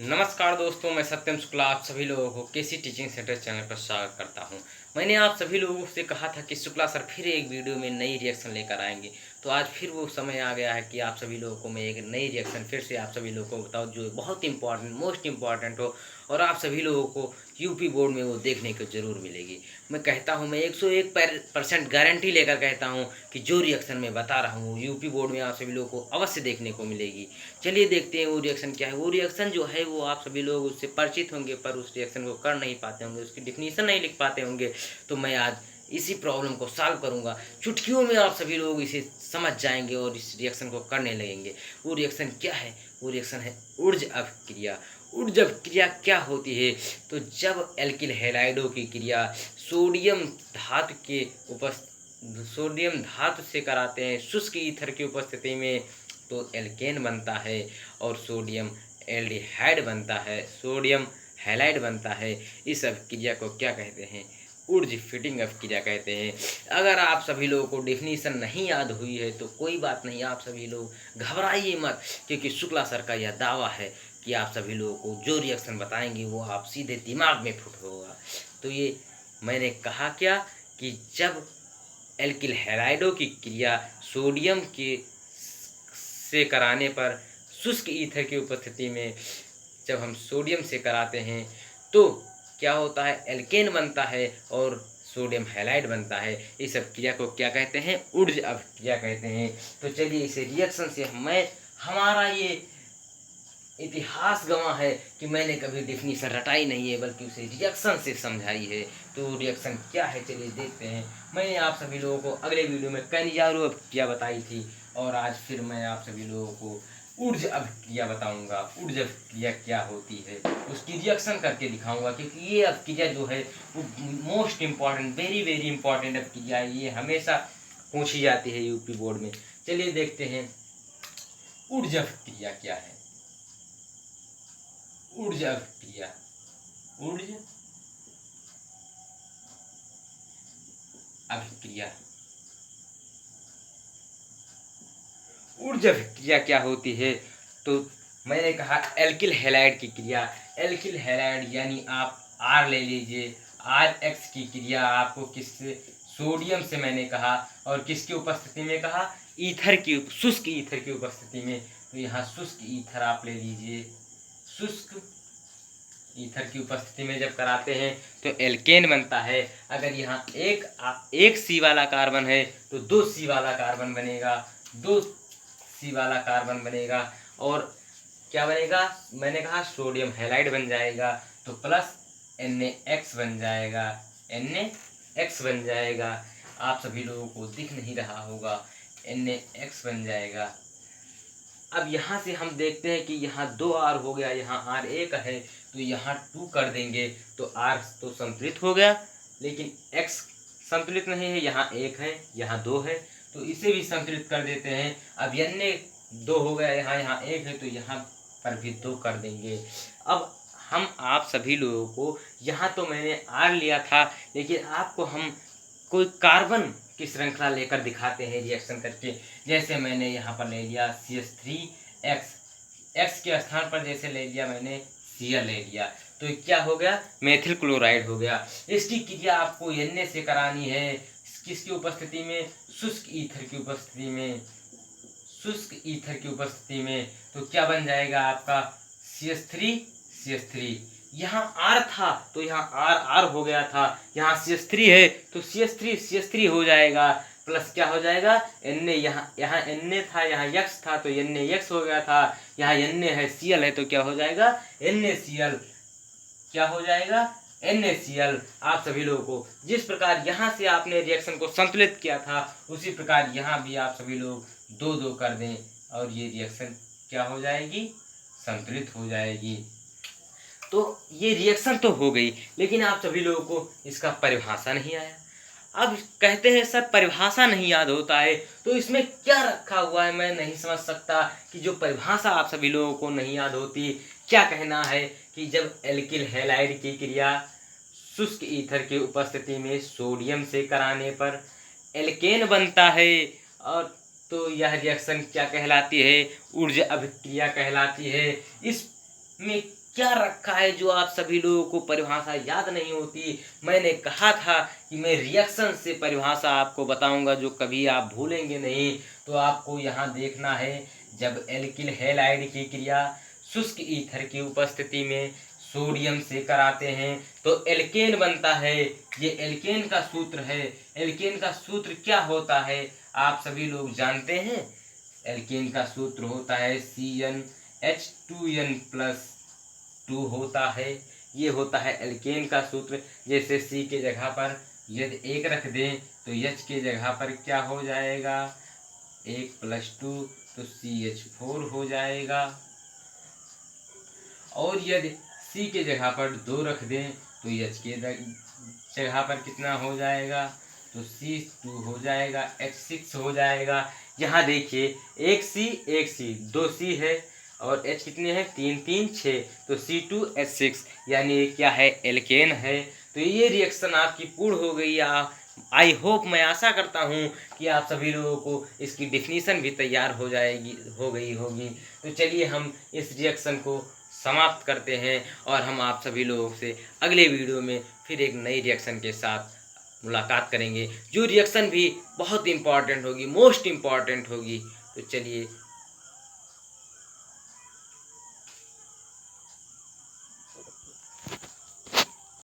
नमस्कार दोस्तों, मैं सत्यम शुक्ला आप सभी लोगों को केसी टीचिंग सेंटर चैनल पर स्वागत करता हूं। मैंने आप सभी लोगों से कहा था कि शुक्ला सर फिर एक वीडियो में नई रिएक्शन लेकर आएंगे, तो आज फिर वो समय आ गया है कि आप सभी लोगों को मैं एक नई रिएक्शन फिर से आप सभी लोगों को बताऊं जो बहुत इंपॉर्टेंट मोस्ट इंपॉर्टेंट हो और आप सभी लोगों को यूपी बोर्ड में वो देखने को ज़रूर मिलेगी। मैं कहता हूँ, मैं 101% गारंटी लेकर कहता हूँ कि जो रिएक्शन मैं बता रहा हूँ यूपी बोर्ड में आप सभी लोगों को अवश्य देखने को मिलेगी। चलिए देखते हैं वो रिएक्शन क्या है। वो रिएक्शन जो है वो आप सभी लोग उससे परिचित होंगे पर उस रिएक्शन को कर नहीं पाते होंगे, उसकी डिफिनीशन नहीं लिख पाते होंगे। तो मैं आज इसी प्रॉब्लम को सॉल्व करूंगा। चुटकियों में आप सभी लोग इसे समझ जाएंगे और इस रिएक्शन को करने लगेंगे। वो रिएक्शन क्या है? वो रिएक्शन है ऊर्ज अभिक्रिया। ऊर्ज अभिक्रिया क्या होती है? तो जब एल्किल हैलाइडों की क्रिया सोडियम धातु के सोडियम धातु से कराते हैं शुष्क ईथर की उपस्थिति में, तो एल्केन बनता है और सोडियम एल्डिहाइड बनता है, सोडियम हैलाइड बनता है। इस अभिक्रिया को क्या कहते हैं? ऊर्ज फिटिंग अभिक्रिया कहते हैं। अगर आप सभी लोगों को डेफिनीशन नहीं याद हुई है तो कोई बात नहीं, आप सभी लोग घबराइए मत, क्योंकि शुक्ला सर का यह दावा है कि आप सभी लोगों को जो रिएक्शन बताएंगे वो आप सीधे दिमाग में फुट होगा। तो ये मैंने कहा क्या कि जब एल्किल हैलाइडों की क्रिया सोडियम के से कराने पर शुष्क ईथर की उपस्थिति में जब हम सोडियम से कराते हैं तो क्या होता है? एल्केन बनता है और सोडियम हैलाइड बनता है। इस अभिक्रिया को क्या कहते हैं? ऊर्ज अभिक्रिया कहते हैं। तो चलिए इसे रिएक्शन से हमारा ये इतिहास गवाह है कि मैंने कभी डिफिनीशन रटाई नहीं है बल्कि उसे रिएक्शन से समझाई है। तो रिएक्शन क्या है चलिए देखते हैं। मैंने आप सभी लोगों को अगले वीडियो में कैनिजारो अभिक्रिया बताई थी और आज फिर मैं आप सभी लोगों को ऊर्ज अभिक्रिया बताऊंगा। ऊर्ज अभिक्रिया क्या होती है उसकी रिएक्शन करके दिखाऊंगा, क्योंकि ये अभिक्रिया जो है वो most important very very important अभिक्रिया है। ये हमेशा पूछी जाती है यूपी बोर्ड में। चलिए देखते हैं ऊर्ज अभिक्रिया क्या है। ऊर्ज अभिक्रिया, ऊर्ज अभिक्रिया, ऊर्ज अभिक्रिया क्या होती है? तो मैंने कहा एल्किल हैलाइड की क्रिया। एल्किल हैलाइड यानी आप आर ले लीजिए। आर एक्स की क्रिया आपको किससे? सोडियम से मैंने कहा। और किसकी उपस्थिति में कहा? ईथर की, शुष्क ईथर की उपस्थिति में। तो यहाँ शुष्क ईथर आप ले लीजिए। शुष्क ईथर की उपस्थिति में जब कराते हैं तो एल्केन बनता है। अगर यहाँ एक सी वाला कार्बन है तो दो सी वाला कार्बन बनेगा, दो सी वाला कार्बन बनेगा। और क्या बनेगा? मैंने कहा सोडियम हैलाइड बन जाएगा, तो प्लस NaX बन जाएगा, NaX बन जाएगा। आप सभी लोगों को दिख नहीं रहा होगा, NaX बन जाएगा। अब यहाँ से हम देखते हैं कि यहाँ 2R हो गया, यहाँ R एक है तो यहाँ 2 कर देंगे तो R तो संतुलित हो गया, लेकिन X संतुलित नहीं है। यहाँ 1 है, यहाँ 2 है, तो इसे भी संतुलित कर देते हैं। अब Na 2 हो गया, यहाँ 1 है तो यहाँ पर भी 2 कर देंगे। अब हम आप सभी लोगों को, यहाँ तो मैंने R लिया था, लेकिन आपको हम कोई कार्बन की श्रृंखला लेकर दिखाते हैं रिएक्शन करके। जैसे मैंने यहाँ पर ले लिया CH3X, X के स्थान पर जैसे ले लिया मैंने Cl ले लिया, तो क्या हो गया? मेथिल क्लोराइड हो गया। इसकी क्रिया आपको Na से करानी है। किसकी उपस्थिति में? शुष्क ईथर की उपस्थिति में, शुष्क ईथर की उपस्थिति में। तो क्या बन जाएगा आपका? CH3 यहाँ R था तो यहाँ R हो गया था, यहाँ CH3 है तो CH3 हो जाएगा, प्लस क्या हो जाएगा? Na, यहाँ Na था, यहाँ X था तो NaX हो गया था, यहाँ Na है, Cl है तो क्या हो जाएगा? NaCl। क्या हो जाएगा? NaCl। आप सभी लोगों को जिस प्रकार यहाँ से आपने रिएक्शन को संतुलित किया था उसी प्रकार यहाँ भी आप सभी लोग 2-2 कर दें और ये रिएक्शन क्या हो जाएगी? संतुलित हो जाएगी। तो ये रिएक्शन तो हो गई, लेकिन आप सभी लोगों को इसका परिभाषा नहीं आया। अब कहते हैं सर परिभाषा नहीं याद होता है, तो इसमें क्या रखा हुआ है मैं नहीं समझ सकता कि जो परिभाषा आप सभी लोगों को नहीं याद होती। क्या कहना है कि जब एल्किल हैलाइड की क्रिया शुष्क ईथर की उपस्थिति में सोडियम से कराने पर एल्केन बनता है, और तो यह रिएक्शन क्या कहलाती है? ऊर्ज अभिक्रिया कहलाती है। इसमें क्या रखा है जो आप सभी लोगों को परिभाषा याद नहीं होती। मैंने कहा था कि मैं रिएक्शन से परिभाषा आपको बताऊंगा जो कभी आप भूलेंगे नहीं। तो आपको यहाँ देखना है, जब एल्किल हैलाइड की क्रिया शुष्क ईथर की उपस्थिति में सोडियम से कराते हैं तो एल्केन बनता है। ये एल्केन का सूत्र है। एल्केन का सूत्र क्या होता है आप सभी लोग जानते हैं? एल्केन का सूत्र होता है CnH2n+2 होता है। ये होता है एल्केन का सूत्र। जैसे C के जगह पर यदि 1 रख दें तो H के जगह पर क्या हो जाएगा, 1+2 तो CH4 हो जाएगा। और यदि C के जगह पर 2 रख दें तो H के जगह पर कितना हो जाएगा, तो C2 हो जाएगा, H6 हो जाएगा। यहाँ देखिए एक C 2C है और H कितने हैं, 3 3 6, तो C2H6 यानी ये क्या है, एल्केन है। तो ये रिएक्शन आपकी पूर्ण हो गई। आई होप, मैं आशा करता हूँ कि आप सभी लोगों को इसकी डिफिनीशन भी तैयार हो गई होगी। तो चलिए हम इस रिएक्शन को समाप्त करते हैं और हम आप सभी लोगों से अगले वीडियो में फिर एक नई रिएक्शन के साथ मुलाकात करेंगे, जो रिएक्शन भी बहुत इम्पॉर्टेंट होगी, मोस्ट इम्पॉर्टेंट होगी। तो चलिए